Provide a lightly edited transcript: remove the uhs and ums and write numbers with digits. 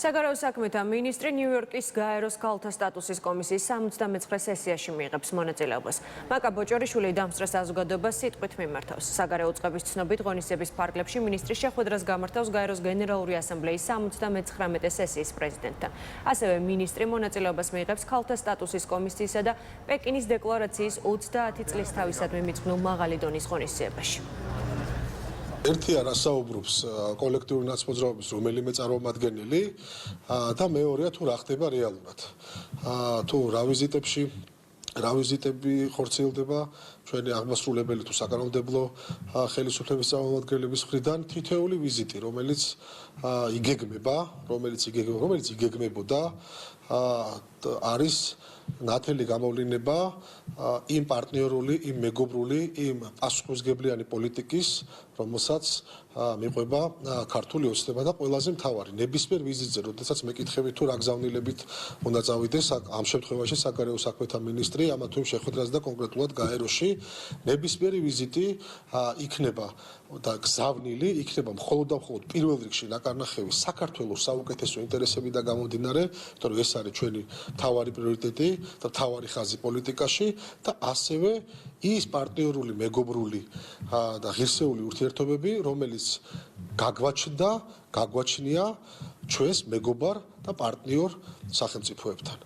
საგარეო საქმეთა მინისტრი ნიუ-იორკის გაეროს ქალთა სტატუსის კომისიის 79 სესიაში მიიღებს მონაწილეობას. მაკა ბოჭორიშვილი დამსწრე საზოგადოებას სიტყვით მიმართავს. საგარეო უწყების ცნობით ღონისძიების ფარგლებში მინისტრი შეხვედრას გამართავს გაეროს გენერალური ასამბლეის 79 სესიის პრეზიდენტთან. ასევე მინისტრი მონაწილეობას მიიღებს ქალთა სტატუსის კომისიისა და პეკინის დეკლარაციის 30 წლის თავისადმი მიძღვნილ მაღალი დონის ღონისძიებაში. ერთი არა საუბრობს კოლექტიური ნაცმოძრაობის რომელიმე წარმომადგენელი და მეორეა თუ რა ხდება რეალურად. თუ რა ვიზიტები ხორციელდება ჩვენი აღმასრულებელი თუ საკანონმდებლო ხელისუფლების წარმომადგენლების მხრიდან თითოეული ვიზიტი, რომელიც იგეგმებოდა არის ნათელი გამოვლინება იმ პარტნიორული, იმ მეგობრული, იმ პასუხისმგებლიანი პოლიტიკის, რომელსაც მიყვება ქართული ოცნება და ყველაზე მთავარი ნებისმიერ ვიზიტზე, როდესაც მეკითხები თუ რა გზავნილებით უნდა წავიდეს ამ შემთხვევაში საგარეო საქმეთა მინისტრი ამა თუ იმ შეხვედრას და კონკრეტულად გაეროში ნებისმიერი ვიზიტი იქნება და გზავნილი იქნება მხოლოდ და მხოლოდ პირველ რიგში ნაკარნახევი საქართველოს საუკეთესო ინტერესებიდან გამომდინარე, იმიტომ რომ ეს არის ჩვენი მთავარი პრიორიტეტი და მთავარი ხაზი პოლიტიკაში და ასევე ის პარტნიორული, მეგობრული და ღირსეული ურთიერთობები, რომელიც გაგვაჩნია ჩვენს მეგობარ და პარტნიორ სახელმწიფოებთან.